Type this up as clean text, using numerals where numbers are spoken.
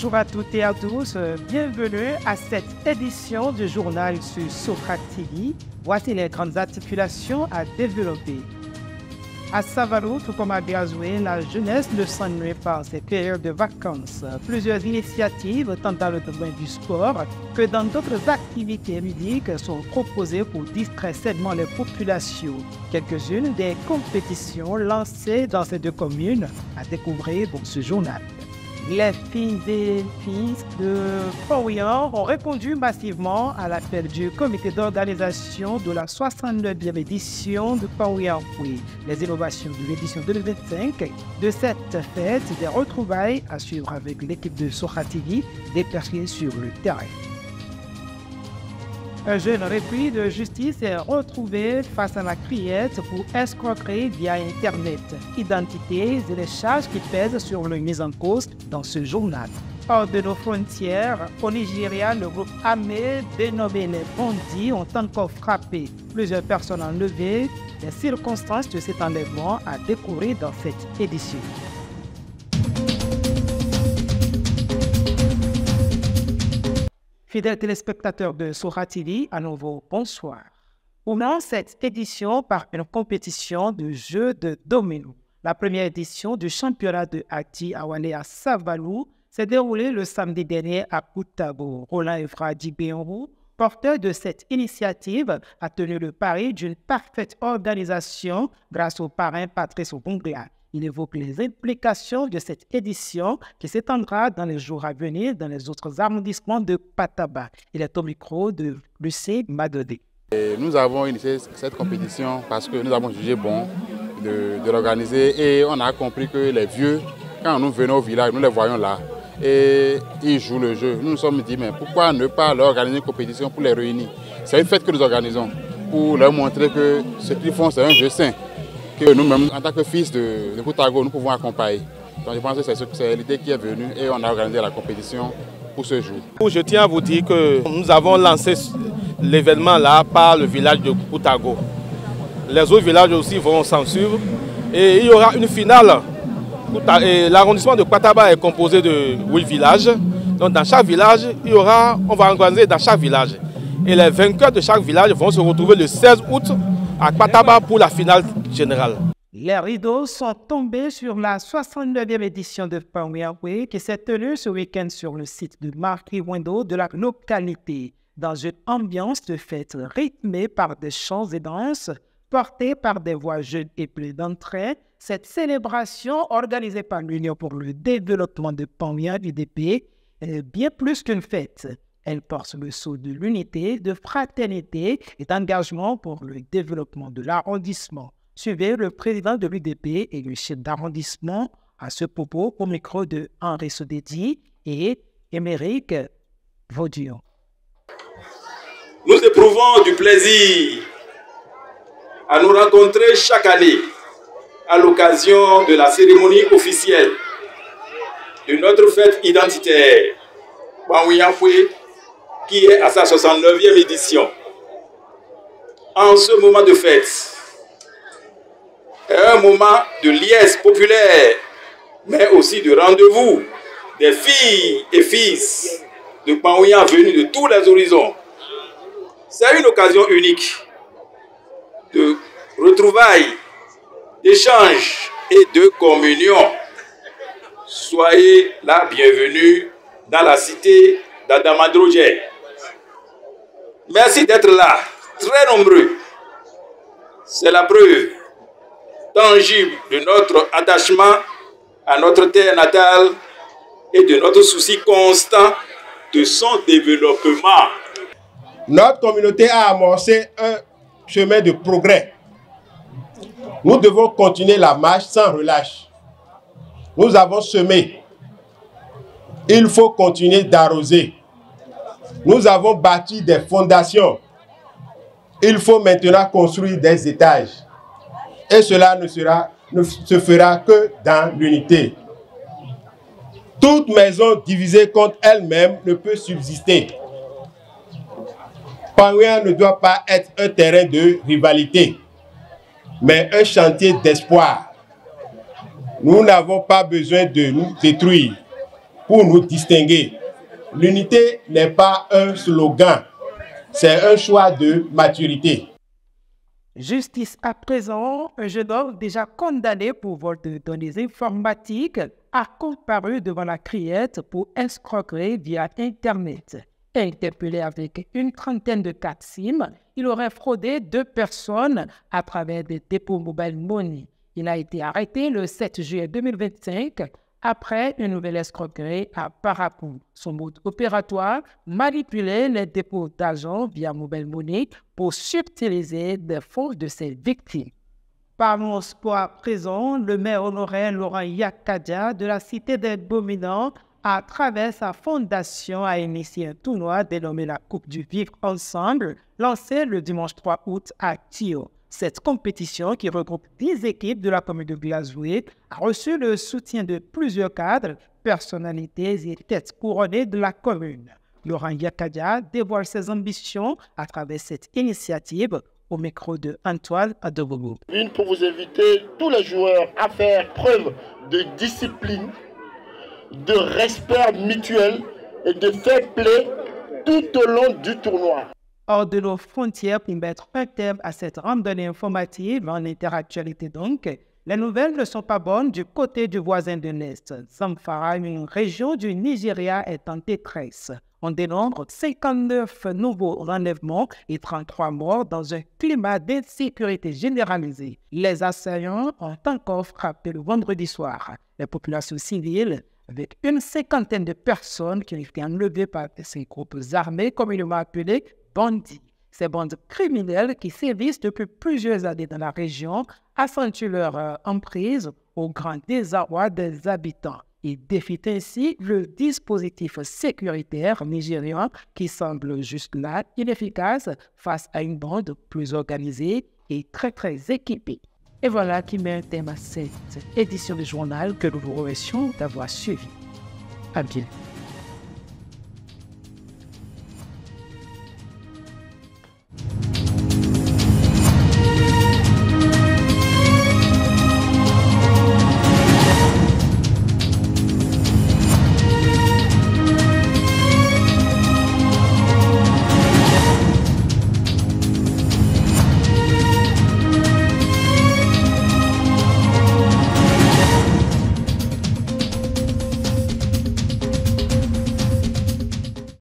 Bonjour à toutes et à tous, bienvenue à cette édition du journal sur Socrate TV. Voici les grandes articulations à développer. À Savarou, tout comme à Biazoué, la jeunesse ne s'ennuie pas ces périodes de vacances. Plusieurs initiatives, tant dans le domaine du sport que dans d'autres activités ludiques, sont proposées pour distraire sainement les populations. Quelques-unes des compétitions lancées dans ces deux communes à découvrir dans ce journal. Les filles et fils de Pont-Ouillan ont répondu massivement à l'appel du comité d'organisation de la 69e édition de Pont-Ouillan. Les innovations de l'édition 2025 de cette fête, des retrouvailles à suivre avec l'équipe de Socrate TV déplacée sur le terrain. Un jeune repris de justice est retrouvé face à la criette pour escroquerie via Internet. Identités et les charges qui pèsent sur le mise en cause dans ce journal. Hors de nos frontières, au Nigeria, le groupe armé dénommé les Bandits ont encore frappé plusieurs personnes enlevées. Les circonstances de cet enlèvement à découvrir dans cette édition. Fidèles téléspectateurs de Socrate TV, à nouveau, bonsoir. On lance cette édition par une compétition de jeux de domino. La première édition du championnat de Ati Awale à Savalou s'est déroulée le samedi dernier à Koutabo. Roland Evra Dibéonrou, porteur de cette initiative, a tenu le pari d'une parfaite organisation grâce au parrain Patrice Obongria. Il évoque les implications de cette édition qui s'étendra dans les jours à venir dans les autres arrondissements de Pataba. Il est au micro de Lucie Madodé. Nous avons initié cette compétition parce que nous avons jugé bon de l'organiser et on a compris que les vieux, quand nous venons au village, nous les voyons là et ils jouent le jeu. Nous nous sommes dit, mais pourquoi ne pas leur organiser une compétition pour les réunir? C'est une fête que nous organisons pour leur montrer que ce qu'ils font, c'est un jeu sain. Que nous-mêmes, en tant que fils de Koutago, nous pouvons accompagner. Donc je pense que c'est l'idée qui est venue et on a organisé la compétition pour ce jour. Je tiens à vous dire que nous avons lancé l'événement là par le village de Koutago. Les autres villages aussi vont s'en suivre et il y aura une finale. L'arrondissement de Pataba est composé de 8 villages. Donc dans chaque village, on va organiser dans chaque village. Et les vainqueurs de chaque village vont se retrouver le 16 août à Pataba pour la finale générale. Les rideaux sont tombés sur la 69e édition de Pont-Ouillan qui s'est tenue ce week-end sur le site de Marquis Window de la localité, dans une ambiance de fête rythmée par des chants et danses, portée par des voix jeunes et pleines d'entrain. Cette célébration organisée par l'Union pour le développement de Pont-Ouillan UDP est bien plus qu'une fête. Elle porte le sceau de l'unité, de fraternité et d'engagement pour le développement de l'arrondissement. Suivez le président de l'UDP et le chef d'arrondissement à ce propos au micro de Henri Sodedi et Émeric Vaudion. Nous éprouvons du plaisir à nous rencontrer chaque année à l'occasion de la cérémonie officielle de notre fête identitaire, Pont-Ouillan qui est à sa 69e édition. En ce moment de fête, un moment de liesse populaire, mais aussi de rendez-vous des filles et fils de Pont-Ouillan venus de tous les horizons. C'est une occasion unique de retrouvailles, d'échanges et de communion. Soyez la bienvenue dans la cité d'Adamadroje. Merci d'être là, très nombreux. C'est la preuve tangible de notre attachement à notre terre natale et de notre souci constant de son développement. Notre communauté a amorcé un chemin de progrès. Nous devons continuer la marche sans relâche. Nous avons semé. Il faut continuer d'arroser. Nous avons bâti des fondations. Il faut maintenant construire des étages. Et cela ne se fera que dans l'unité. Toute maison divisée contre elle-même ne peut subsister. Pont-Ouillan ne doit pas être un terrain de rivalité, mais un chantier d'espoir. Nous n'avons pas besoin de nous détruire. pour nous distinguer. L'unité n'est pas un slogan, c'est un choix de maturité. Justice à présent, un jeune homme déjà condamné pour vol de données informatiques a comparu devant la criette pour escroquerie via Internet. Interpellé avec une trentaine de cartes SIM, il aurait fraudé 2 personnes à travers des dépôts mobile money. Il a été arrêté le 7 juillet 2025 après une nouvelle escroquerie à Parakou. Son mode opératoire, manipuler les dépôts d'argent via mobile money pour subtiliser des fonds de ses victimes. Parlons sport à présent. Le maire honoraire Laurent Yakadia de la cité des Dominants, à travers sa fondation, a initié un tournoi dénommé la Coupe du Vivre Ensemble, lancé le dimanche 3 août à Tio. Cette compétition, qui regroupe 10 équipes de la commune de Glazoué, a reçu le soutien de plusieurs cadres, personnalités et têtes couronnées de la commune. Laurent Yakadia dévoile ses ambitions à travers cette initiative au micro de Antoine Adobobo. Pour vous inviter tous les joueurs à faire preuve de discipline, de respect mutuel et de fair play tout au long du tournoi. Hors de nos frontières, pour mettre un terme à cette randonnée informative en interactualité donc, les nouvelles ne sont pas bonnes du côté du voisin de l'Est. Zamfara, une région du Nigeria, est en détresse. On dénombre 59 nouveaux enlèvements et 33 morts dans un climat d'insécurité généralisée. Les assaillants ont encore frappé le vendredi soir les populations civiles, avec une cinquantaine de personnes qui ont été enlevées par ces groupes armés communément appelés bandits. Ces bandes criminelles qui sévissent depuis plusieurs années dans la région accentuent leur emprise au grand désarroi des habitants. Ils défient ainsi le dispositif sécuritaire nigérian qui semble jusque-là inefficace face à une bande plus organisée et très équipée. Et voilà qui met un terme à cette édition du journal que nous vous remercions d'avoir suivi. À bientôt.